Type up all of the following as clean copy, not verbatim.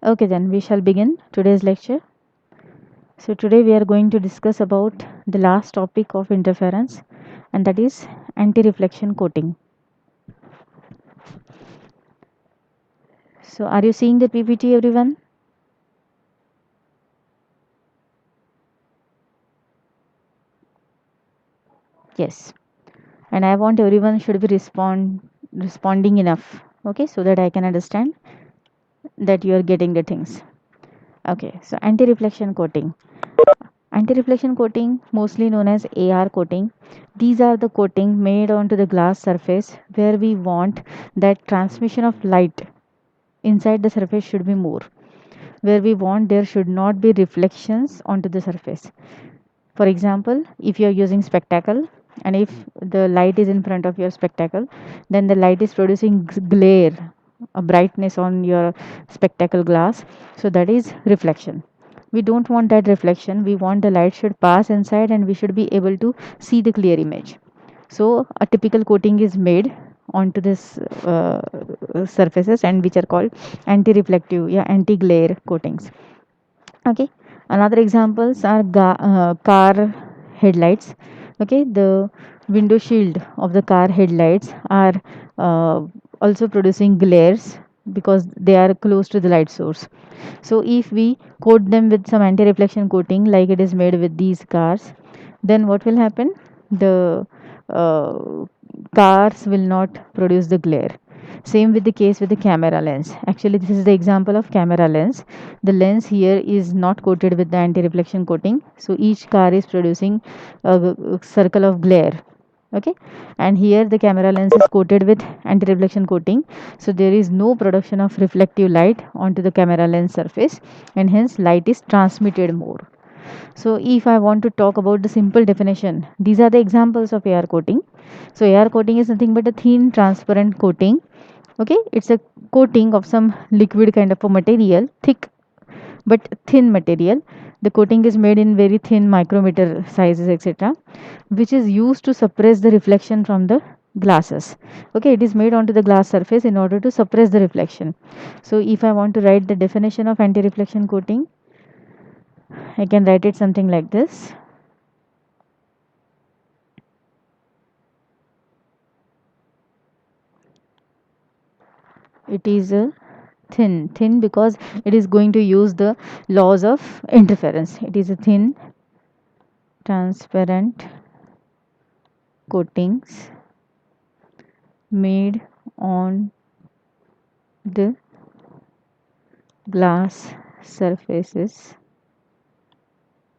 Okay, then we shall begin today's lecture. So today we are going to discuss about the last topic of interference, and that is anti-reflection coating. So are you seeing the PPT, everyone? Yes. And I want everyone should be responding enough, okay, so that I can understand that you are getting the things. Okay, so anti-reflection coating. Anti-reflection coating, mostly known as AR coating, these are the coating made onto the glass surface where we want that transmission of light inside the surface should be more, where we want there should not be reflections onto the surface. For example, if you are using spectacle and if the light is in front of your spectacle, then the light is producing glare, a brightness on your spectacle glass, so that is reflection. We don't want that reflection, we want the light should pass inside and we should be able to see the clear image. So a typical coating is made onto this surfaces, and which are called anti-reflective, yeah, anti-glare coatings. Okay, another examples are car headlights. Okay, the window shield of the car headlights are uh, also producing glares because they are close to the light source. So if we coat them with some anti-reflection coating like it is made with these cars, then what will happen? The uh, cars will not produce the glare. Same with the case with the camera lens. Actually, this is the example of camera lens. The lens here is not coated with the anti-reflection coating, so each car is producing a circle of glare. Okay, and here the camera lens is coated with anti-reflection coating, so there is no production of reflective light onto the camera lens surface, and hence light is transmitted more. So if I want to talk about the simple definition, these are the examples of AR coating. So AR coating is nothing but a thin transparent coating. Okay, it's a coating of some liquid kind of a material, thick but thin material. The coating is made in very thin micrometer sizes, etc., which is used to suppress the reflection from the glasses. Okay, it is made onto the glass surface in order to suppress the reflection. So if I want to write the definition of anti-reflection coating, I can write it something like this. It is a thin because it is going to use the laws of interference. It is a thin transparent coatings made on the glass surfaces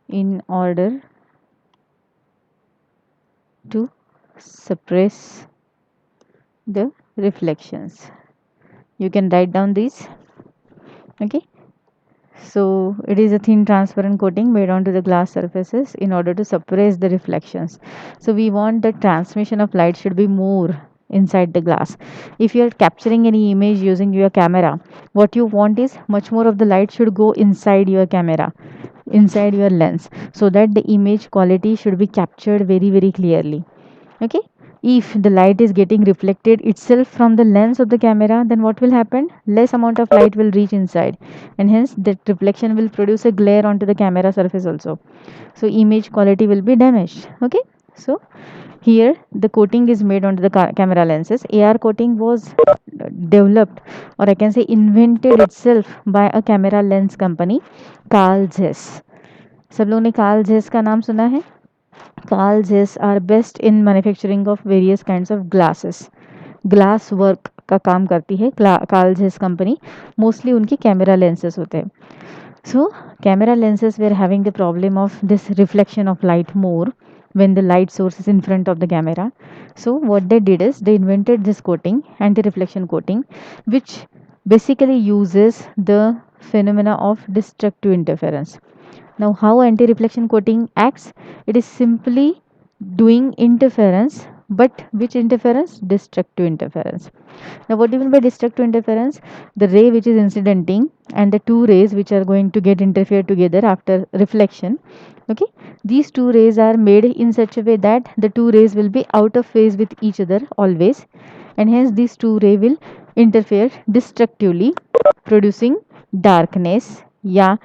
in order to suppress the reflections. You can write down these. Okay, so it is a thin transparent coating made onto the glass surfaces in order to suppress the reflections. So we want the transmission of light should be more inside the glass. If you are capturing any image using your camera, what you want is much more of the light should go inside your camera, inside your lens, so that the image quality should be captured very clearly. Okay, if the light is getting reflected itself from the lens of the camera, then what will happen? Less amount of light will reach inside, and hence that reflection will produce a glare onto the camera surface also, so image quality will be damaged. Okay, so here the coating is made onto the camera lenses. AR coating was developed, or I can say invented itself, by a camera lens company, Carl Zeiss. सब लोगों ने Karl जेस का नाम सुना है? Carl Zeiss are best in manufacturing of various kinds of glasses. Glass work का काम करती है कार्ल जेस कंपनी. मोस्टली उनकी कैमरा लेंसेज होते हैं. So camera lenses were having the problem of this reflection of light more when the light source is in front of the camera. So what they did is they invented this coating, anti-reflection coating, which basically uses the phenomena of destructive interference. Now, how anti-reflection coating acts? It is simply doing interference, but which interference? Destructive interference. Now, what do you mean by destructive interference? The ray which is incidenting and the two rays which are going to get interfered together after reflection. Okay, these two rays are made in such a way that the two rays will be out of phase with each other always, and hence these two rays will interfere destructively, producing darkness या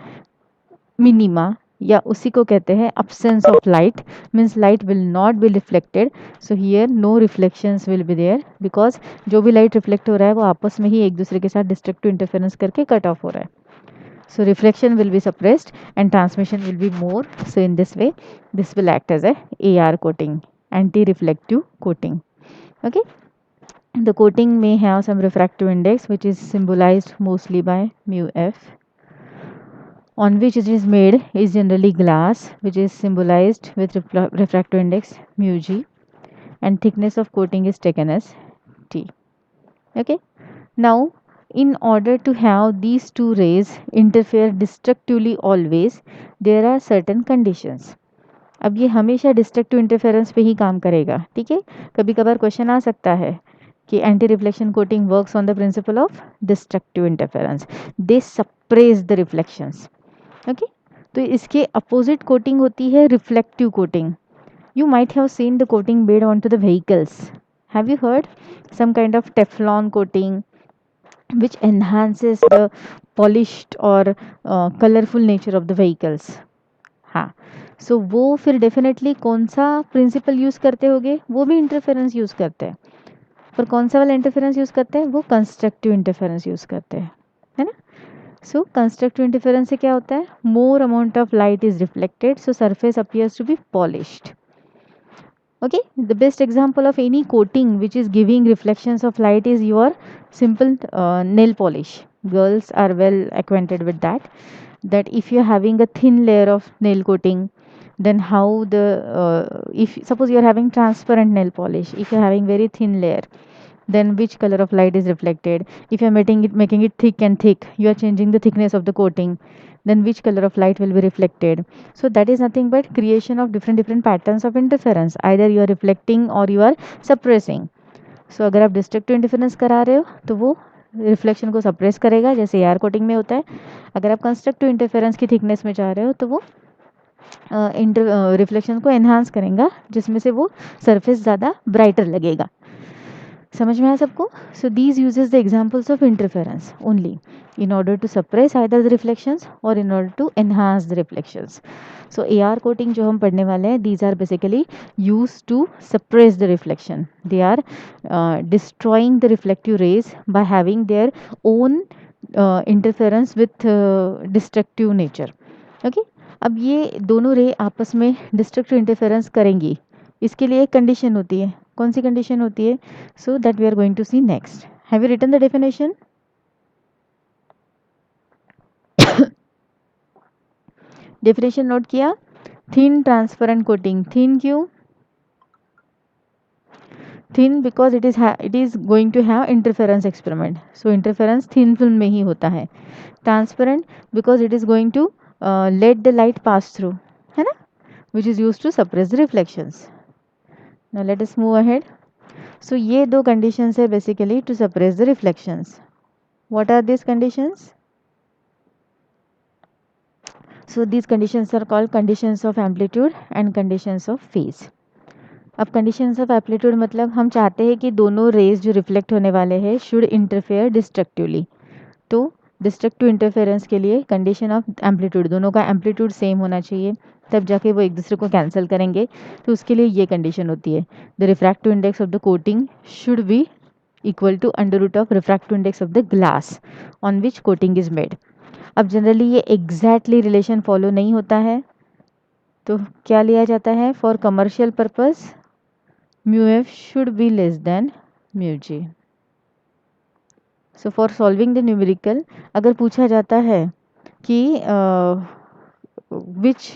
minima, या उसी को कहते हैं absence of light, means light will not be reflected. So here no reflections will be there because जो भी light reflect हो रहा है वो आपस में ही एक दूसरे के साथ destructive interference करके cut off हो रहा है. So reflection will be suppressed and transmission will be more. So in this way this will act as a AR coating, anti-reflective coating. Okay, the coating may have some refractive index which is symbolized mostly by mu f. On which it is made is generally glass, which is symbolized with refractive index mu g, and thickness of coating is taken as T. Okay, now in order to have these two rays interfere destructively always, there are certain conditions. अब ये हमेशा destructive interference पे ही काम करेगा. ठीक है, कभी कभार क्वेश्चन आ सकता है कि anti reflection coating works on the principle of destructive interference, they suppress the reflections. Okay, तो इसके अपोजिट कोटिंग होती है reflective coating. You might have seen the coating made on to the vehicles. Have you heard some kind of Teflon coating which enhances the polished or colorful nature of the vehicles. हाँ, सो वो फिर definitely कौन सा principal use करते होगे, वो भी interference use करते हैं, पर कौन सा वाला इंटरफेरेंस यूज़ करते हैं, वो कंस्ट्रक्टिव इंटरफेरेंस यूज़ करते हैं, है ना. सो कंस्ट्रक्टिव इंटरफेरेंस से क्या होता है, more amount of light is reflected, so surface appears to be polished. Okay, the best example of any coating which is giving reflections of light is your simple nail polish. Girls are well acquainted with that, that if you're having a thin layer of nail coating, then how the if suppose you're having transparent nail polish, if you're having very thin layer, then which color of light is reflected. If you're making it thick and thick, you are changing the thickness of the coating, then which color of light will be reflected. So that is nothing but creation of different patterns of interference, either you are reflecting or you are suppressing. So अगर आप destructive interference करा रहे हो तो वो reflection को suppress करेगा, जैसे एआर कोटिंग में होता है. अगर आप कंस्ट्रक्टिव इंटरफेरेंस की थिकनेस में जा रहे हो तो वो रिफ्लेक्शन को एनहांस करेगा, जिसमें से वो सरफेस ज़्यादा ब्राइटर लगेगा. समझ में आया सबको. So these uses the examples of interference only in order to suppress either the reflections or in order to enhance the reflections. So AR coating जो हम पढ़ने वाले हैं, these are basically used to suppress the reflection. They are destroying the reflective rays by having their own interference with destructive nature. Okay, अब ये दोनों रे आपस में डिस्ट्रक्टिव इंटरफेरेंस करेंगी, इसके लिए एक कंडीशन होती है. कौन सी कंडीशन होती है? So that we are going to see next. Have you written the definition? Definition नोट किया? Thin transparent coating. थिन क्यों? Thin because it is going to have interference experiment, so interference thin film में ही होता है. Transparent because it is going to let the light pass through, है ना, which is use to suppress the reflections. Now let us move ahead. So ये दो conditions है basically to suppress the reflections. What are this conditions? So these conditions are called conditions of amplitude and conditions of phase. अब conditions of amplitude मतलब हम चाहते हैं कि दोनों rays जो reflect होने वाले हैं should interfere destructively. तो destructive interference के लिए condition of amplitude, दोनों का amplitude same होना चाहिए, तब जाके वो एक दूसरे को cancel करेंगे. तो उसके लिए ये condition होती है, the refractive index of the coating should be equal to under root of refractive index of the glass on which coating is made. अब जनरली ये एग्जैक्टली रिलेशन फॉलो नहीं होता है, तो क्या लिया जाता है? For commercial purpose mu F should be less than mu G. So for solving the numerical अगर पूछा जाता है कि which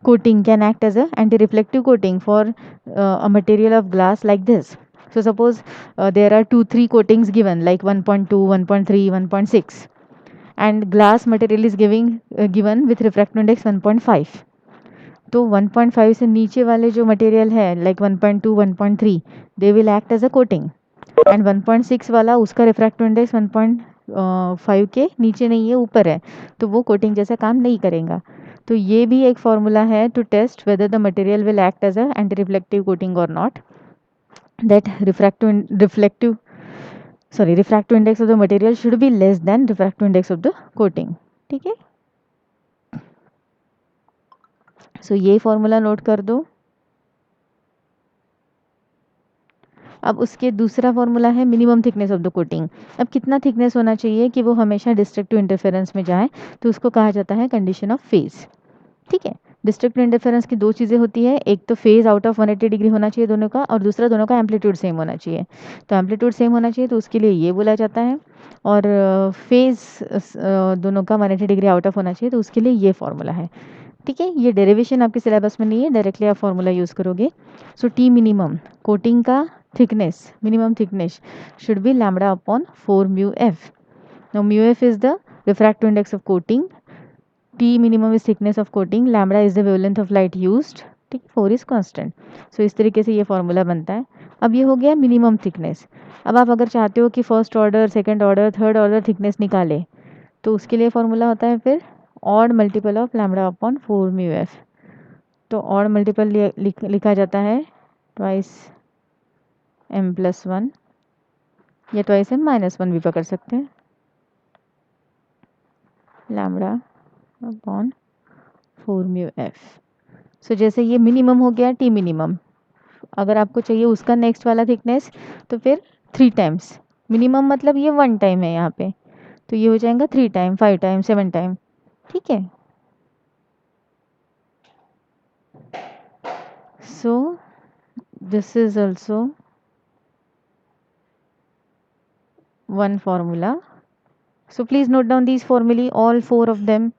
coating can act as a anti reflective coating for a material of glass like this. So suppose there are 2-3 coatings given like 1.2, 1.3, 1.6, and glass material is given with refractive index 1.5. तो 1.5 से नीचे वाले जो material है like 1.2, 1.3, they will act as a coating, and 1.6 वाला उसका refractive index 1.5 के नीचे नहीं है, ऊपर है, तो वो कोटिंग जैसा काम नहीं करेगा. तो ये भी एक फॉर्मूला है to test whether the material will act as a anti reflective coating और not. That reflective sorry, refractive index of the material should be less than refractive index of the coating. ठीक है, so ये formula note कर दो। अब उसके दूसरा formula है minimum thickness of the coating. अब कितना थिकनेस होना चाहिए कि वो हमेशा डिस्ट्रक्टिव इंटरफेरेंस में जाए, तो उसको कहा जाता है कंडीशन ऑफ फेज। ठीक है, डिस्ट्रक्टिव इंटरफेरेंस की दो चीज़ें होती है, एक तो फेज आउट ऑफ 180 डिग्री होना चाहिए दोनों का, और दूसरा दोनों का एम्पलीट्यूड सेम होना चाहिए। तो एम्पलीट्यूड सेम होना चाहिए तो उसके लिए ये बोला जाता है, और फेज दोनों का 180 डिग्री आउट ऑफ होना चाहिए तो उसके लिए ये फॉर्मूला है। ठीक है, ये डेरिवेशन आपके सिलेबस में नहीं है, डायरेक्टली आप फॉर्मूला यूज़ करोगे। सो टी मिनिमम, कोटिंग का thickness, minimum thickness should be lambda upon 4 mu F. Now mu F is the refractive index of coating, T minimum is thickness of coating, lambda is the wavelength of light used. ठीक, 4 is constant. सो इस तरीके से ये formula बनता है। अब ये हो गया मिनिमम थिकनेस। अब आप अगर चाहते हो कि first order, second order, third order thickness निकाले, तो उसके लिए फॉर्मूला होता है फिर odd multiple of lambda upon 4 mu F. तो ऑड मल्टीपल लिखा जाता है ट्वाइस एम प्लस 1, या ट्वाइस एम माइनस 1 भी पकड़ सकते हैं, लैम्बडा अपॉन 4 म्यू एफ। सो जैसे ये मिनिमम हो गया टी मिनिमम, अगर आपको चाहिए उसका नेक्स्ट वाला थिकनेस तो फिर 3 टाइम्स। मिनिमम मतलब ये 1 टाइम है यहाँ पे, तो ये हो जाएगा 3 टाइम, 5 टाइम, 7 टाइम। ठीक है, so this is also one formula. So please note down these formulae, all 4 of them.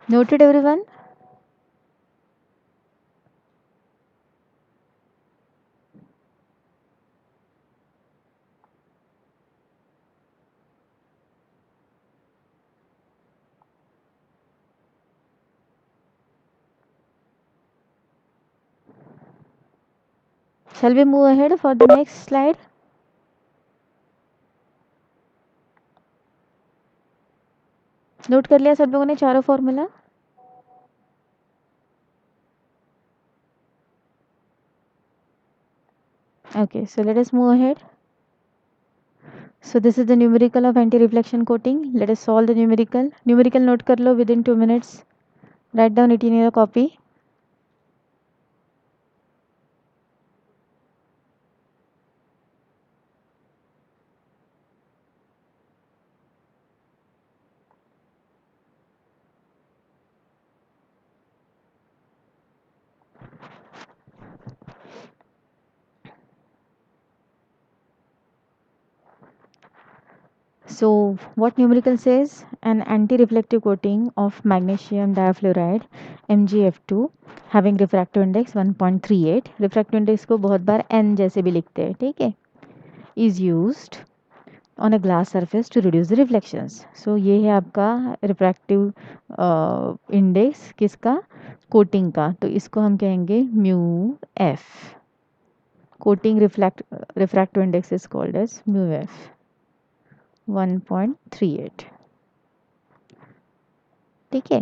Noted everyone? Shall we move ahead for the next slide? Note कर लिया सब लोगों ने चारों formula? Okay, so let us move ahead. So this is the numerical of anti-reflection coating. Let us solve the numerical. Numerical note कर लो within 2 minutes. Write down it in your copy. So what numerical says? An anti-reflective coating of magnesium diafluoride MgF2 having refractive index 1.38, refractive index को बहुत बार n जैसे भी लिखते हैं, ठीक है, is used on a glass surface to reduce the reflections. So ये है आपका refractive index किसका, कोटिंग का, तो इसको हम कहेंगे mu F. Coating refractive index is called as mu F 1.38. ठीक है,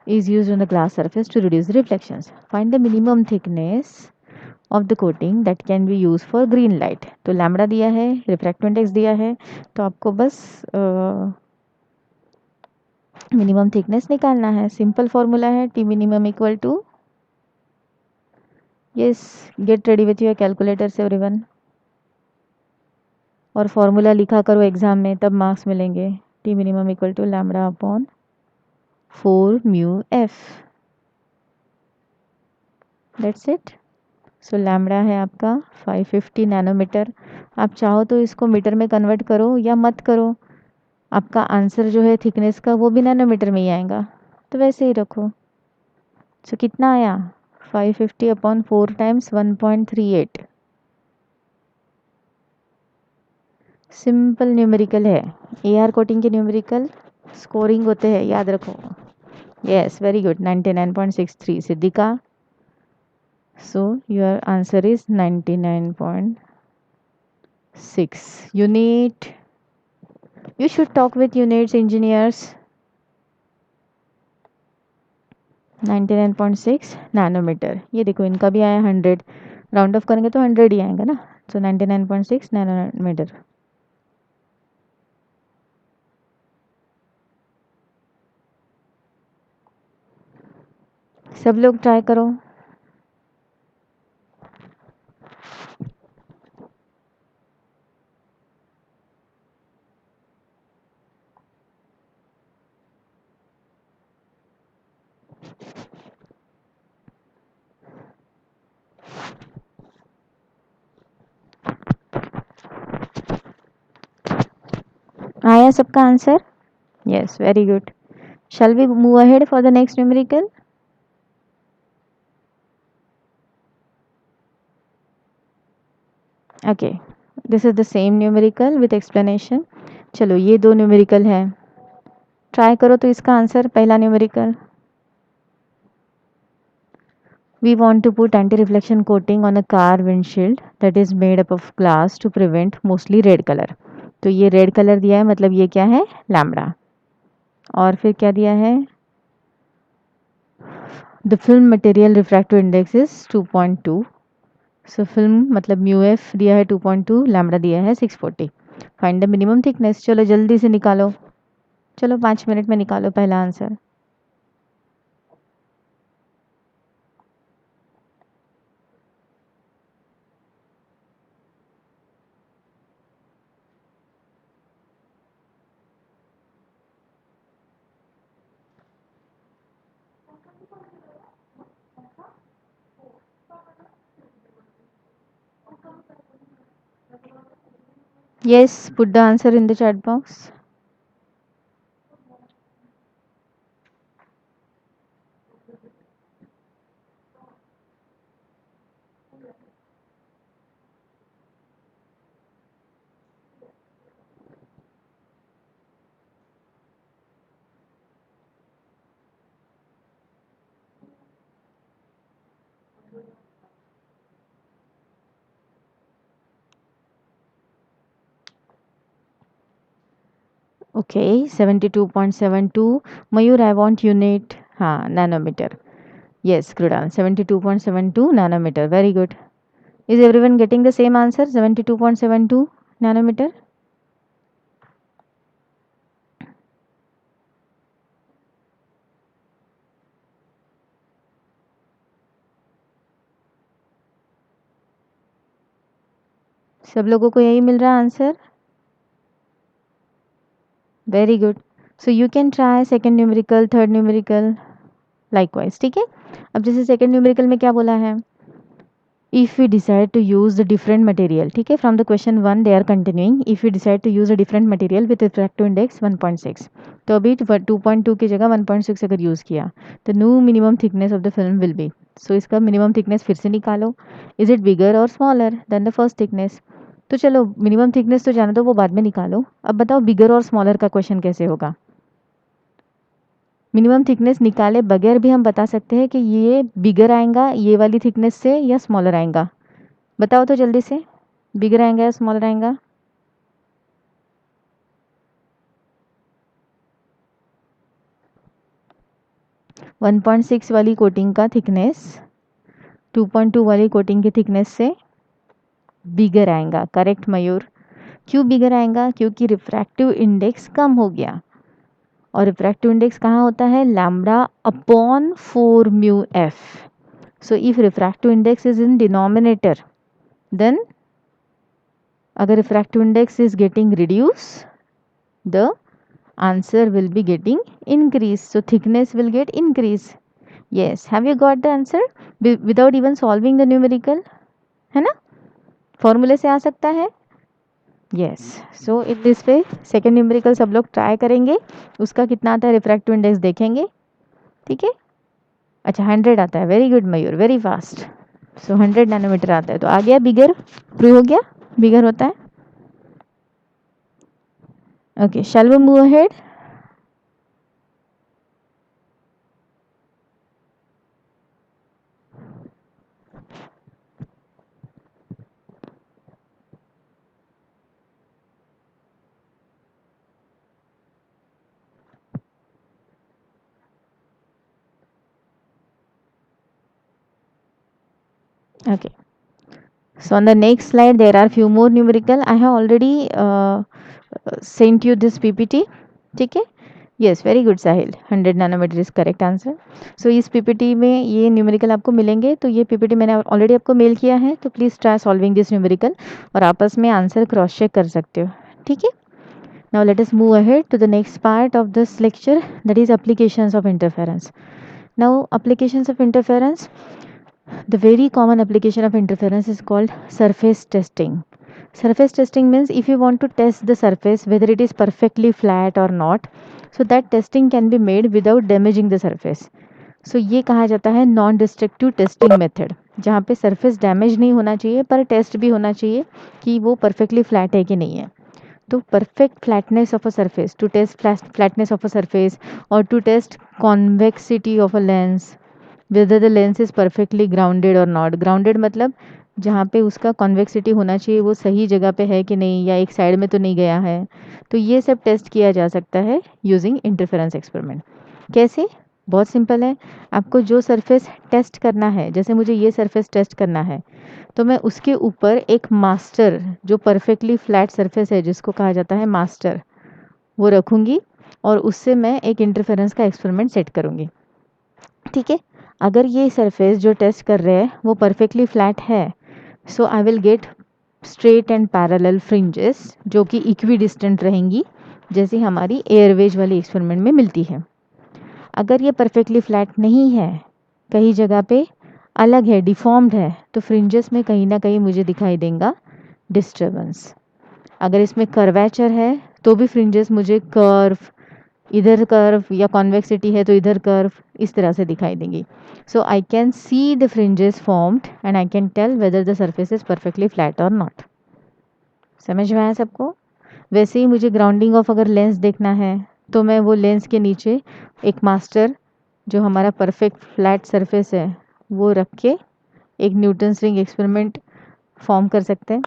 is used on the glass surface to reduce the reflections. Find the minimum thickness of the coating that can be used for green light. तो lambda दिया है, refractive index दिया है, तो आपको बस मिनिमम थिकनेस निकालना है। सिंपल फॉर्मूला है T minimum equal to, yes, get ready with your calculators everyone, और फॉर्मूला लिखा करो एग्जाम में, तब मार्क्स मिलेंगे। T minimum equal to lambda upon 4 mu F, that's it. So lambda है आपका 550 नैनोमीटर। आप चाहो तो इसको मीटर में कन्वर्ट करो या मत करो, आपका आंसर जो है थिकनेस का वो भी नैनोमीटर में ही आएगा, तो वैसे ही रखो। सो कितना आया 550 अपॉन 4 टाइम्स 1.38। सिंपल न्यूमेरिकल है। AR कोटिंग के न्यूमेरिकल स्कोरिंग होते हैं, याद रखो। Yes, very good. 99.63 Siddhika. So your answer is 99.6। Unit, you should talk with units engineers। 99.6 nanometre. ये देखो इनका भी आया 100, राउंड ऑफ करेंगे तो 100 ही आएगा ना। So 99.6 nanometre. सब लोग ट्राई करो। आया सबका answer? Yes, very good. Shall we move ahead for the next numerical? Okay, this is the same numerical with explanation. चलो ये दो न्यूमेरिकल है, ट्राई करो तो इसका आंसर। पहला numerical, we want to put anti-reflection coating on a car windshield that is made up of glass to prevent mostly red color। तो ये रेड कलर दिया है, मतलब ये क्या है? लैम्बडा। और फिर क्या दिया है? The film material refractive index is 2.2। So film मतलब म्यू एफ दिया है 2.2, लैम्बडा दिया है 640। Find the minimum thickness. चलो जल्दी से निकालो, चलो 5 मिनट में निकालो पहला answer. Yes, put the answer in the chat box. Okay, 72.72. Mayur, I want unit. हाँ, nanometer. Yes, Krudan, 72.72 nanometer. Very good. Is everyone getting the same answer? 72.72 nanometer? सब लोगों को यही मिल रहा है answer? Very good. So you can try second numerical, third numerical likewise, ठीक है। अब जैसे सेकेंड न्यूमेरिकल में क्या बोला है? If we decide to use the different material, ठीक है, from the question 1 they are continuing, if we decide to use a different material with refractive index 1.6, तो अभी 2.2 की जगह 1.6 अगर यूज़ किया तो new minimum thickness of the film will be. So इसका मिनिमम थिकनेस फिर से निकालो। इज इट बिगर और smaller than the first thickness? तो चलो मिनिमम थिकनेस तो जाने दो, वो बाद में निकालो। अब बताओ बिगर और स्मॉलर का क्वेश्चन कैसे होगा? मिनिमम थिकनेस निकाले बगैर भी हम बता सकते हैं कि ये बिगर आएगा ये वाली थिकनेस से या स्मॉलर आएगा। बताओ तो जल्दी से, बिगर आएगा या स्मॉलर आएगा? वन पॉइंट सिक्स वाली कोटिंग का थिकनेस 2.2 वाली कोटिंग की थिकनेस से बिगर आएगा। करेक्ट मयूर। क्यों बिगर आएगा? क्योंकि रिफ्रैक्टिव इंडेक्स कम हो गया। और रिफ्रैक्टिव इंडेक्स कहाँ होता है? Lambda upon 4 mu F. So if refractive index is in denominator, then अगर refractive index is getting reduce, the answer will be getting increase, so thickness will get increase। yes, have you got the answer without even solving the numerical? है ना, फॉर्मूले से आ सकता है। yes, so in this way second numerical सब लोग try करेंगे, उसका कितना आता है रिफ्रैक्टिव इंडेक्स देखेंगे, ठीक है। अच्छा 100 आता है, वेरी गुड मयूर, वेरी फास्ट। सो 100 नैनोमीटर आता है, तो आ गया बिगर, प्रूव हो गया बिगर होता है। Okay, shall we move ahead? Okay. So on the next slide, there are few more numerical. I have already sent you this PPT. ठीक है? Yes, very good Sahil, 100 nanometre is correct answer. So इस PPT में ये numerical आपको मिलेंगे, तो ये PPT मैंने ऑलरेडी आपको मेल किया है, तो please try solving this numerical और आपस में आंसर क्रॉस चेक कर सकते हो। ठीक है? Now let us move ahead to the next part of this lecture, that is applications of interference. Now applications of interference, the very common application of interference is called surface testing. Surface testing means if you want to test the surface whether it is perfectly flat or not, so that testing can be made without damaging the surface. So ये कहा जाता है non destructive testing method, जहाँ पे surface damage नहीं होना चाहिए पर टेस्ट भी होना चाहिए कि वो परफेक्टली फ्लैट है कि नहीं है। तो perfect flatness of a surface, to test flatness of a surface or to test convexity of a lens, whether the lens is perfectly grounded or not. Grounded मतलब जहाँ पे उसका कॉन्वेक्सिटी होना चाहिए वो सही जगह पे है कि नहीं, या एक साइड में तो नहीं गया है। तो ये सब टेस्ट किया जा सकता है यूजिंग इंटरफेरेंस एक्सपेरिमेंट। कैसे? बहुत सिंपल है। आपको जो सरफेस टेस्ट करना है, जैसे मुझे ये सरफेस टेस्ट करना है, तो मैं उसके ऊपर एक मास्टर, जो परफेक्टली फ्लैट सरफेस है जिसको कहा जाता है मास्टर, वो रखूँगी और उससे मैं एक इंटरफेरेंस का एक्सपेरिमेंट सेट करूँगी। ठीक है? अगर ये सरफेस जो टेस्ट कर रहे हैं वो परफेक्टली फ्लैट है, so I will get straight and parallel fringes जो कि इक्वी डिस्टेंट रहेंगी, जैसे हमारी एयरवेज वाली एक्सपेरिमेंट में मिलती है। अगर ये परफेक्टली फ्लैट नहीं है, कहीं जगह पे अलग है, डिफॉर्म्ड है, तो फ्रिंजेस में कहीं ना कहीं मुझे दिखाई देगा डिस्टर्बेंस। अगर इसमें कर्वेचर है तो भी फ्रिंजेस मुझे कर्व, इधर कर्व, या कॉन्वेक्सिटी है तो इधर कर्व, इस तरह से दिखाई देंगी। So I can see the fringes formed and I can tell whether the surface is perfectly flat और नॉट। समझ में आया सबको? वैसे ही मुझे ग्राउंडिंग ऑफ अगर लेंस देखना है, तो मैं वो लेंस के नीचे एक मास्टर, जो हमारा परफेक्ट फ्लैट सरफेस है, वो रख के एक न्यूटन्स रिंग एक्सपेरिमेंट फॉर्म कर सकते हैं।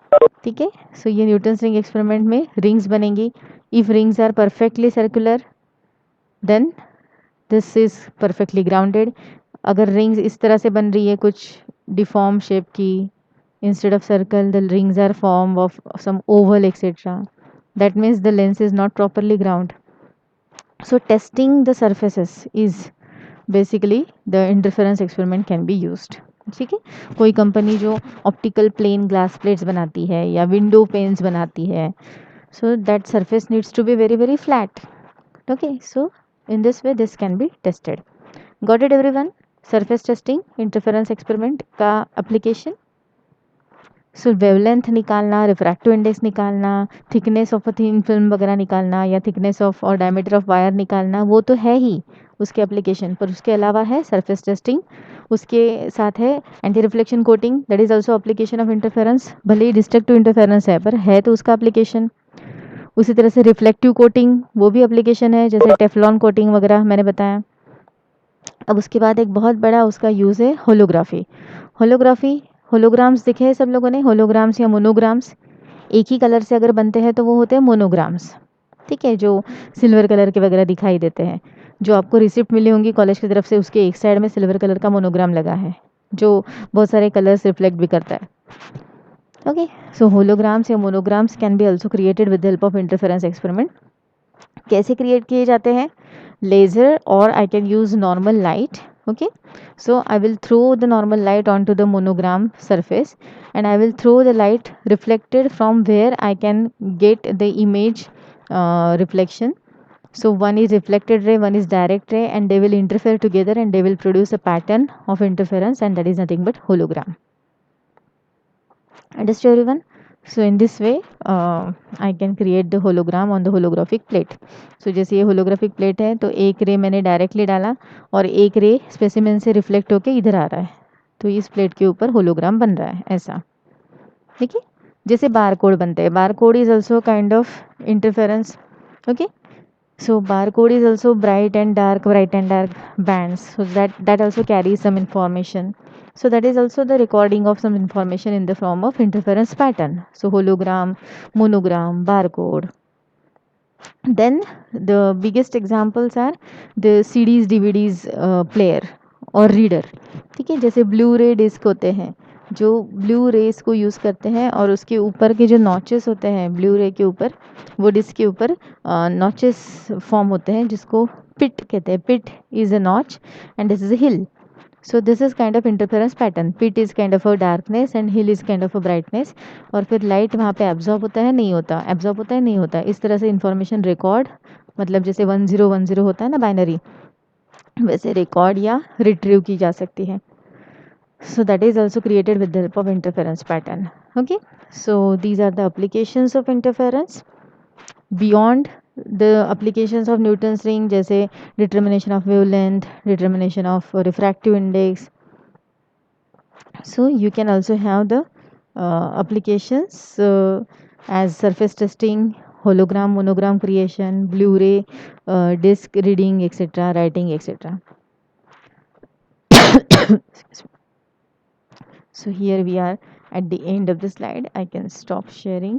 ठीक है? सो ये न्यूटन्स रिंग एक्सपेरिमेंट में रिंग्स बनेंगी। If rings are perfectly circular then this is perfectly grounded. अगर रिंग्स इस तरह से बन रही है कुछ डिफॉर्म शेप की, instead of circle the rings are form of some oval etc, that means the lens is not properly ground. So testing the surfaces is basically the interference experiment can be used. ठीक है? कोई company जो optical plane glass plates बनाती है या window panes बनाती है, so that surface needs to be very very flat. Okay, so in this way this can be tested. Got it everyone? Surface testing, interference experiment का application. सो wavelength निकालना, refractive index निकालना, thickness of a thin film वगैरह निकालना, या thickness of और diameter of wire निकालना, वो तो है ही उसके एप्लीकेशन, पर उसके अलावा है सरफेस टेस्टिंग, उसके साथ है anti reflection coating, that is also application of interference. भले ही डिस्ट्रक्टिव इंटरफेरेंस है पर है तो उसका एप्लीकेशन। उसी तरह से रिफ्लेक्टिव कोटिंग, वो भी एप्लीकेशन है, जैसे टेफ्लॉन कोटिंग वगैरह मैंने बताया। अब उसके बाद एक बहुत बड़ा उसका यूज़ है होलोग्राफी। होलोग्राफी, होलोग्राम्स दिखे हैं सब लोगों ने? होलोग्राम्स या मोनोग्राम्स, एक ही कलर से अगर बनते हैं तो वो होते हैं मोनोग्राम्स। ठीक है? जो सिल्वर कलर के वगैरह दिखाई देते हैं, जो आपको रिसिप्ट मिली होंगी कॉलेज की तरफ से, उसके एक साइड में सिल्वर कलर का मोनोग्राम लगा है जो बहुत सारे कलर्स रिफ्लेक्ट भी करता है। ओके, सो होलोग्राम्स या monograms can be also created with help of interference experiment. कैसे क्रिएट किए जाते हैं? लेज़र, और I can use normal light. Okay, so I will throw the normal light onto the monogram surface and I will throw the light reflected from where I can get the image reflection. So one is reflected ray, one is direct ray, and they will interfere together and they will produce a pattern of interference, and that is nothing but hologram. Understood everyone? So in this way I can create the hologram on the holographic plate. So जैसे ये holographic plate है तो एक रे मैंने directly डाला और एक रे स्पेसिमेन से रिफ्लेक्ट होके इधर आ रहा है, तो इस प्लेट के ऊपर होलोग्राम बन रहा है ऐसा, ठीक है। जैसे बार कोड बनते हैं, bar code is also kind of interference, okay. So barcode is also bright and dark bands, so that also carries some information. So that is also the recording of some information in the form of interference pattern. So hologram, monogram, barcode. Then the biggest examples are the CDs, DVDs player और reader, ठीक है। जैसे blue रे disc होते हैं जो blue race को use करते हैं और उसके ऊपर के जो नॉचेस होते हैं ब्लू रे के ऊपर, वो डिस्क के ऊपर नॉचेस फॉर्म होते हैं जिसको पिट कहते हैं। Pit is a notch and this is a hill. So this is kind of interference pattern. Pit is kind of a darkness and hill is kind of a brightness. और फिर light वहाँ पे absorb होता है नहीं होता, absorb होता है नहीं होता, इस तरह से इंफॉर्मेशन रिकॉर्ड, मतलब जैसे 1010 होता है ना बाइनरी, वैसे रिकॉर्ड या रिट्रीव की जा सकती है। So that is also created with the help of interference pattern, okay। So these are the applications of interference beyond the applications of Newton's ring, जैसे determination of wavelength, determination of refractive index. So you can also have the applications as surface testing, hologram monogram creation, Blu-ray disc reading, etc., writing, etc. So here we are at the end of the slide. I can stop sharing.